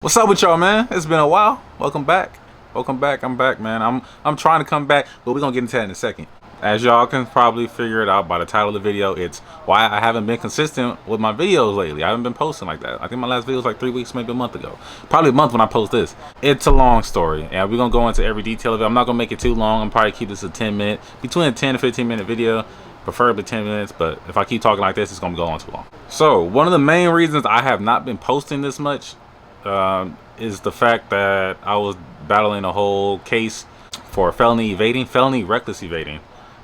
What's up with y'all, man? It's been a while. Welcome back. Welcome back. I'm back, man. I'm trying to come back, but we're gonna get into that in a second. As y'all can probably figure it out by the title of the video, it's why I haven't been consistent with my videos lately. I haven't been posting like that. I think my last video was like 3 weeks, maybe a month ago. Probably a month when I post this. It's a long story, and we're gonna go into every detail of it. I'm not gonna make it too long. I'm probably keep this a 10-minute, between a 10 to 15-minute video. Preferably 10 minutes, but if I keep talking like this, it's gonna go on too long. So one of the main reasons I have not been posting this much is the fact that I was battling a whole case for felony reckless evading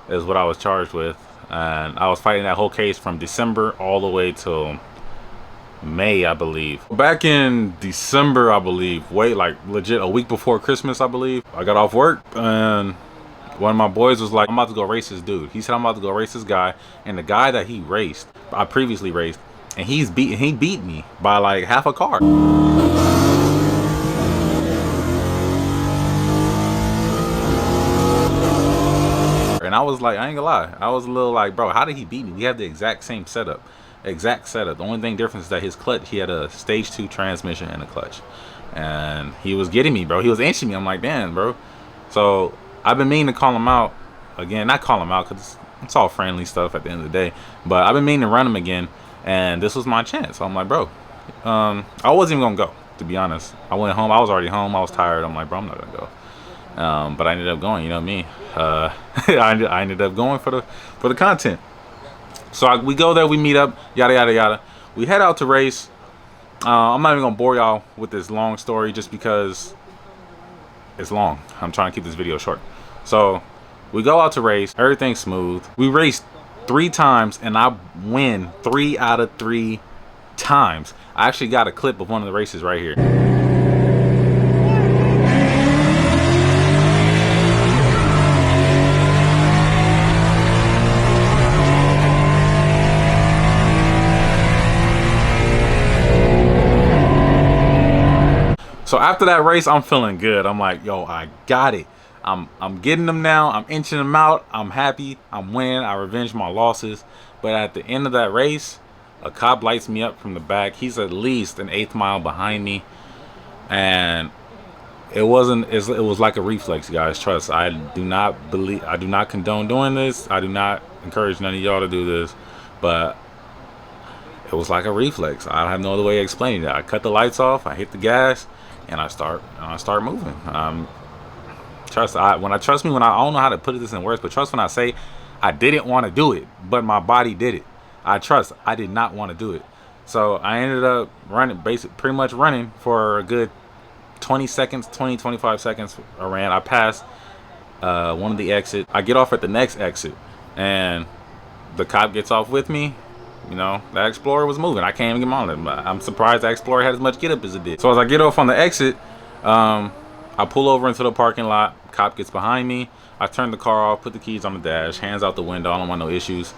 is what I was charged with, and I was fighting that whole case from December all the way till May, I believe. Back in December, I believe, like legit a week before Christmas, I believe, I got off work and one of my boys was like, I'm about to go race this dude. He said, I'm about to go race this guy, and the guy that he raced, I previously raced, and he beat me by like half a car. And I was like, I ain't gonna lie, I was a little like, bro, how did he beat me? We have the exact same setup. The only thing difference is that his clutch, he had a stage 2 transmission and a clutch. And he was getting me, bro. He was inching me. I'm like, damn, bro. So I've been meaning to call him out again. Not call him out because it's all friendly stuff at the end of the day. But I've been meaning to run him again. And this was my chance. So I'm like, bro, I wasn't even gonna go, to be honest. I went home. I was already home. I was tired. I'm like, bro, I'm not gonna go. But I ended up going. You know me. I ended up going for the content. So we go there. We meet up. Yada yada yada. We head out to race. I'm not even gonna bore y'all with this long story just because it's long. I'm trying to keep this video short. So we go out to race. Everything's smooth. We raced 3 times and I win 3 out of 3 times. I actually got a clip of one of the races right here. So after that race, I'm feeling good. I'm like, yo, I got it. I'm getting them now. I'm inching them out. I'm happy. I'm winning. I revenged my losses. But at the end of that race, a cop lights me up from the back. He's at least an 1/8 mile behind me, and it was like a reflex, guys. Trust. I do not condone doing this. I do not encourage none of y'all to do this, but it was like a reflex. I have no other way of explaining it. I cut the lights off. I hit the gas, and I start moving. Trust. I don't know how to put this in words, but trust when I say I didn't want to do it, but my body did it. I did not want to do it. So I ended up running, pretty much running for a good 20 seconds, 25 seconds. I passed one of the exits. I get off at the next exit, and the cop gets off with me. You know, that Explorer was moving. I can't even get on it. I'm surprised that Explorer had as much get up as it did. So as I get off on the exit, I pull over into the parking lot. Cop gets behind me. I turn the car off, put the keys on the dash, hands out the window. I don't want no issues.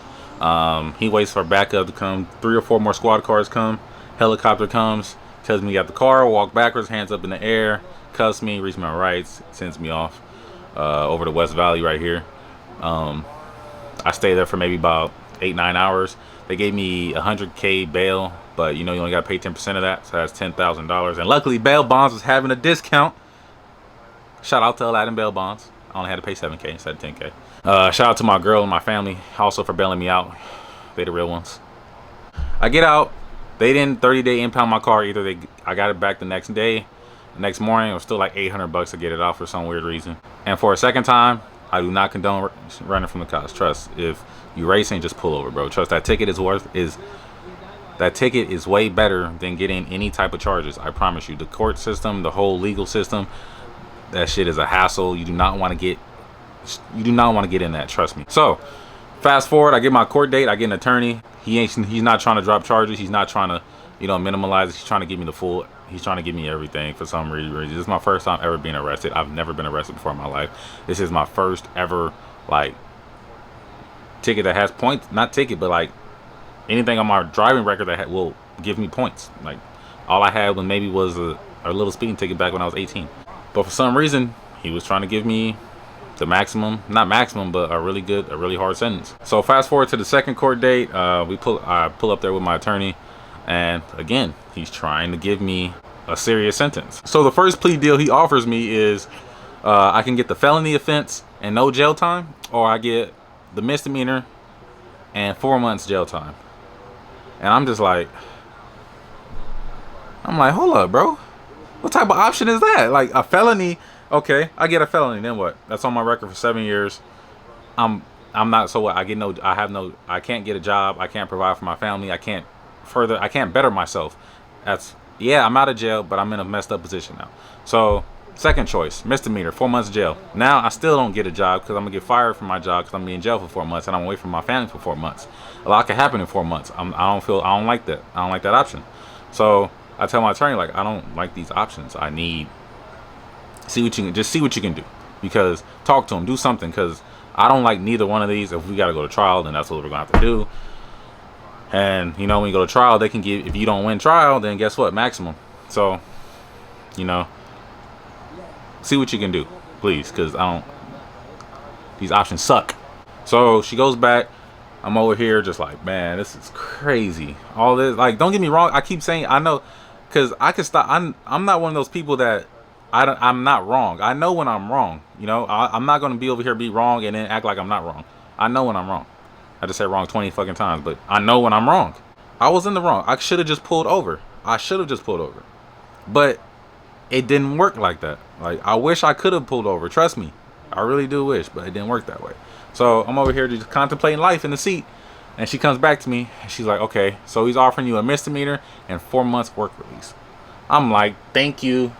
He waits for backup to come. 3 or 4 more squad cars come. Helicopter comes, tells me to get the car, walk backwards, hands up in the air, cuffs me, reads my rights, sends me off over to West Valley right here. I stayed there for maybe about 8-9 hours. They gave me $100K bail, but you know you only got to pay 10% of that, so that's $10,000. And luckily, Bail Bonds was having a discount. Shout out to Aladdin Bail Bonds. I only had to pay $7K instead of $10K. Shout out to my girl and my family also for bailing me out. They the real ones. I get out. They didn't 30-day impound my car either. I got it back the next day. The next morning, it was still like $800 to get it out for some weird reason. And for a second time, I do not condone running from the cops. Trust, if you racing, just pull over, bro. Trust, that ticket is way better than getting any type of charges. I promise you. The court system, the whole legal system, that shit is a hassle. You do not want to get in that. Trust me. So, fast forward, I get my court date. I get an attorney. He's not trying to drop charges. He's not trying to, minimalize it. He's trying to give me he's trying to give me everything for some reason. This is my first time ever being arrested. I've never been arrested before in my life. This is my first ever, like, ticket that has points. Not ticket, but, like, anything on my driving record that will give me points. Like, all I had was a little speeding ticket back when I was 18. But for some reason, he was trying to give me the maximum, not maximum, but a really hard sentence. So fast forward to the second court date. I pull up there with my attorney. And again, he's trying to give me a serious sentence. So the first plea deal he offers me is I can get the felony offense and no jail time, or I get the misdemeanor and 4 months jail time. And I'm like, hold up, bro. What type of option is that? Like a felony, okay, I get a felony, then what? That's on my record for 7 years. I'm not, so what? I can't get a job. I can't provide for my family. I can't better myself. Yeah, I'm out of jail, but I'm in a messed up position now. So second choice, misdemeanor, 4 months jail. Now I still don't get a job because I'm gonna get fired from my job because I'm gonna be in jail for 4 months and I'm away from my family for 4 months. A lot can happen in 4 months. I don't like that. I don't like that option. So I tell my attorney, like, I don't like these options. I need see what you can do, because talk to him, do something, because I don't like neither one of these. If we got to go to trial, then that's what we're gonna have to do. And you know, when you go to trial, they can give, if you don't win trial, then guess what, maximum. So you know, see what you can do, please, because these options suck. So she goes back. I'm over here just like, man, this is crazy. All this, like, don't get me wrong, I keep saying, I know, because I can stop. I'm not one of those people that I'm not wrong. I know when I'm wrong. You know, I'm not going to be over here be wrong and then act like I'm not wrong. I know when I'm wrong. I just said wrong 20 fucking times, but I know when I'm wrong. I was in the wrong. I should have just pulled over. But it didn't work like that. Like, I wish I could have pulled over. Trust me. I really do wish, but it didn't work that way. So I'm over here just contemplating life in the seat. And she comes back to me and she's like, okay, so he's offering you a misdemeanor and 4 months work release. I'm like, thank you.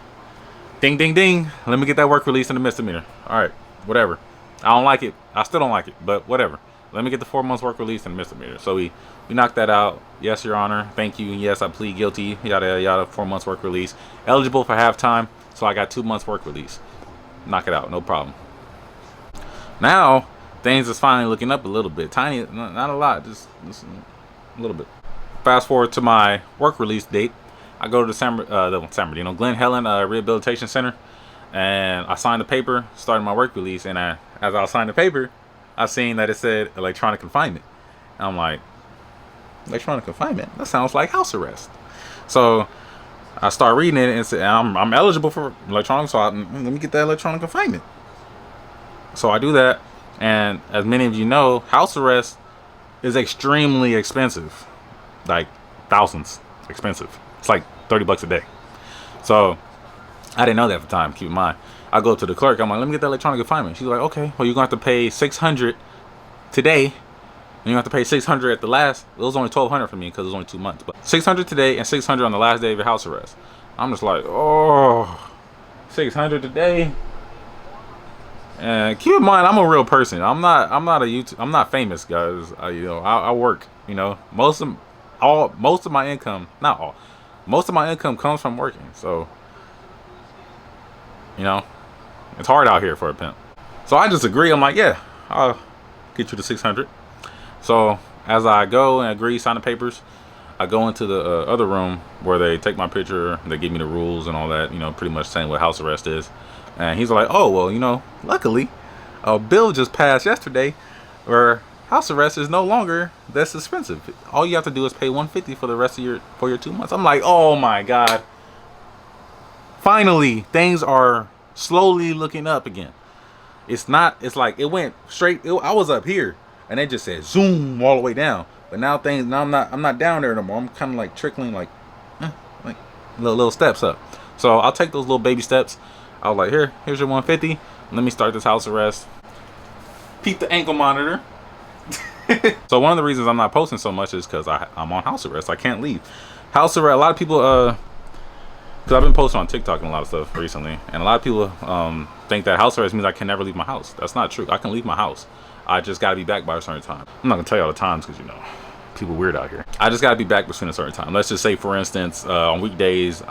Ding, ding, ding. Let me get that work release and the misdemeanor. All right, whatever. I don't like it. I still don't like it, but whatever. Let me get the 4 months work release and misdemeanor. So we knocked that out. Yes, Your Honor. Thank you. Yes, I plead guilty. Yada, yada, yada. 4 months work release. Eligible for halftime. So I got 2 months work release. Knock it out. No problem. Now, things is finally looking up a little bit. Tiny, not a lot. Just a little bit. Fast forward to my work release date. I go to the San Bernardino Glen Helen Rehabilitation Center, and I signed the paper, started my work release. And as I was signing the paper, I seen that it said electronic confinement. And I'm like, electronic confinement? That sounds like house arrest. So I start reading it and say, I'm eligible for electronic, so let me get that electronic confinement. So I do that, and as many of you know, house arrest is extremely expensive, like thousands expensive. It's like $30 a day. So I didn't know that at the time. Keep in mind, I go to the clerk. I'm like, let me get that electronic confinement. She's like, okay, well, you're gonna have to pay $600 today, and you have to pay $600 at the last. It was only $1,200 for me because it was only 2 months, but $600 today and $600 on the last day of your house arrest. I'm just like, oh, $600 today. And keep in mind, I'm a real person. I'm not famous, guys. I work. You know, most of my income, not all, most of my income comes from working. So, you know, it's hard out here for a pimp. So I just agree. I'm like, yeah, I'll get you the $600. So as I go and agree, sign the papers, I go into the other room where they take my picture. They give me the rules and all that. You know, pretty much saying what house arrest is. And he's like, oh, well, you know, luckily, a bill just passed yesterday where house arrest is no longer this expensive. All you have to do is pay $150 for the rest of your 2 months. I'm like, oh my God. Finally, things are slowly looking up again. It's like it went straight. I was up here and it just said zoom all the way down. But now I'm not down there no more. I'm kind of like trickling like little steps up. So I'll take those little baby steps. I was like, here's your $150. Let me start this house arrest. Peep the ankle monitor. So one of the reasons I'm not posting so much is because I'm on house arrest. I can't leave. House arrest. A lot of people, because I've been posting on TikTok and a lot of stuff recently, and a lot of people think that house arrest means I can never leave my house. That's not true. I can leave my house. I just got to be back by a certain time. I'm not gonna tell you all the times because, you know, people weird out here. I just got to be back between a certain time. Let's just say, for instance, on weekdays,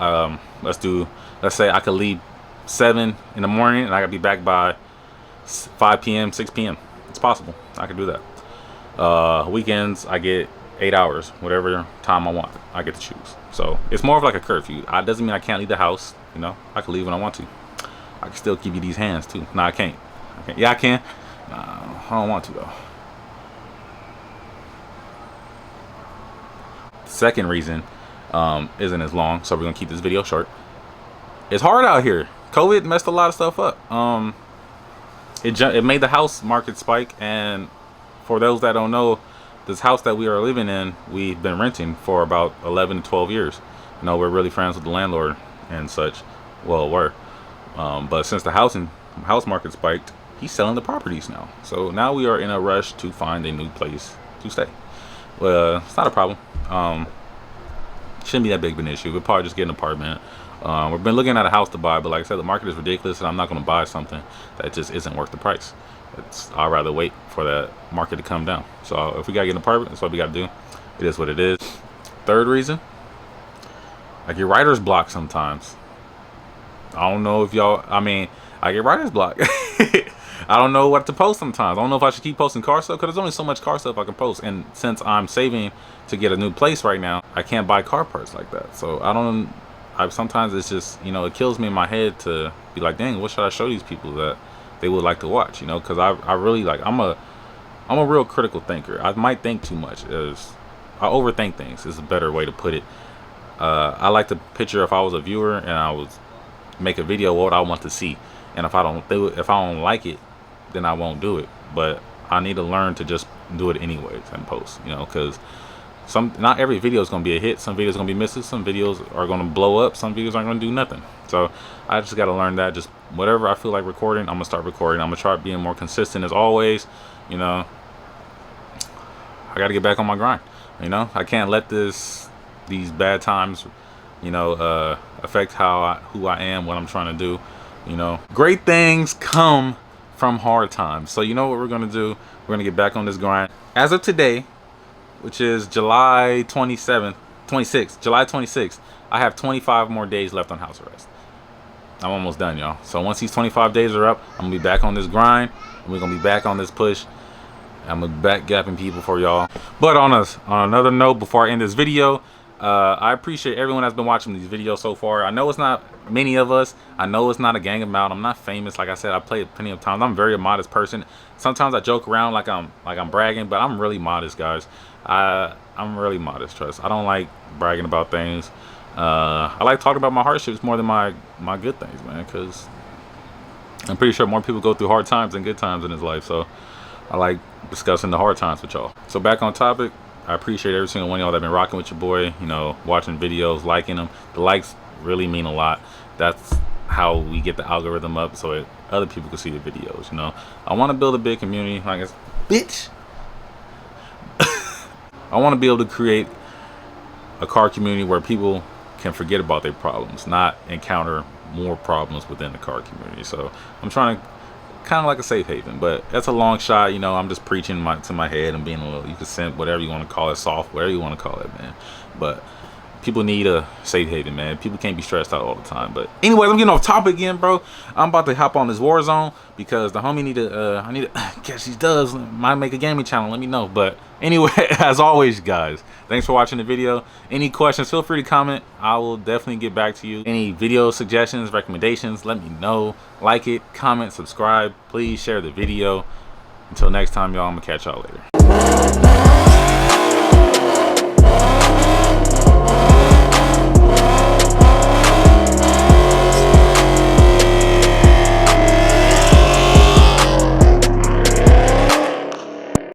let's say I could leave 7 in the morning and I gotta be back by 5 p.m. 6 p.m. It's possible. I can do that. Weekends I get 8 hours, whatever time I want. I get to choose. So it's more of like a curfew. It doesn't mean I can't leave the house. You know, I can leave when I want to. I can still give you these hands too. No, I can't. Yeah, I can. I don't want to though. The second reason isn't as long, so we're gonna keep this video short. it's hard out here. COVID messed a lot of stuff up. It made the house market spike, and for those that don't know, this house that we are living in, we've been renting for about 11 to 12 years. You know, we're really friends with the landlord and such. Well, we're. But since the house market spiked, he's selling the properties now. So now we are in a rush to find a new place to stay. Well, it's not a problem. Shouldn't be that big of an issue. We'll probably just get an apartment. We've been looking at a house to buy, but like I said, the market is ridiculous, and I'm not going to buy something that just isn't worth the price. I'd rather wait for that market to come down. So if we got to get an apartment, that's what we got to do. It is what it is. Third reason, I get writer's block sometimes. I don't know if y'all, I get writer's block. I don't know what to post sometimes. I don't know if I should keep posting car stuff, because there's only so much car stuff I can post. And since I'm saving to get a new place right now, I can't buy car parts like that. So sometimes it's just, you know, it kills me in my head to be like, dang, what should I show these people that they would like to watch, you know? Because I really, like, I'm a real critical thinker. I might think too much. I overthink things is a better way to put it. I like to picture if I was a viewer and I was make a video, what I want to see. And if I don't like it, then I won't do it. But I need to learn to just do it anyways and post, you know, because not every video is going to be a hit. Some videos are going to be misses. Some videos are going to blow up. Some videos aren't going to do nothing. So I just got to learn that. Just whatever I feel like recording, I'm going to start recording. I'm going to try being more consistent as always. You know, I got to get back on my grind. You know, I can't let these bad times, you know, affect who I am, what I'm trying to do. You know, great things come from hard times. So you know what we're going to do? We're going to get back on this grind. As of today, which is July 26th, I have 25 more days left on house arrest. I'm almost done, y'all. So once these 25 days are up, I'm gonna be back on this grind, and we're gonna be back on this push. I'm gonna be back gapping people for y'all. But on another note, before I end this video, I appreciate everyone that's been watching these videos so far. I know it's not many of us. I know it's not a gang amount. I'm not famous. Like I said, I played plenty of times. I'm a very modest person. Sometimes I joke around like I'm bragging, but I'm really modest, guys. I'm really modest, trust. I don't like bragging about things. I like talking about my hardships more than my good things, man, because I'm pretty sure more people go through hard times than good times in his life. So I like discussing the hard times with y'all. So back on topic, I appreciate every single one of y'all that been rocking with your boy, you know, watching videos, liking them. The likes really mean a lot. That's how we get the algorithm up so other people can see the videos, you know. I want to build a big community, like I said, bitch. I want to be able to create a car community where people can forget about their problems, not encounter more problems within the car community. So I'm trying to kind of like a safe haven, but that's a long shot. You know, I'm just preaching to my head and being a little, you can send whatever you want to call it, soft, whatever you want to call it, man. But people need a safe haven, man. People can't be stressed out all the time. But anyways, I'm getting off topic again, bro. I'm about to hop on this Warzone because the homie I need to catch these dubs. Might make a gaming channel, let me know. But anyway, as always, guys, thanks for watching the video. Any questions, feel free to comment. I will definitely get back to you. Any video suggestions, recommendations, let me know. Like it, comment, subscribe. Please share the video. Until next time, y'all, I'm gonna catch y'all later.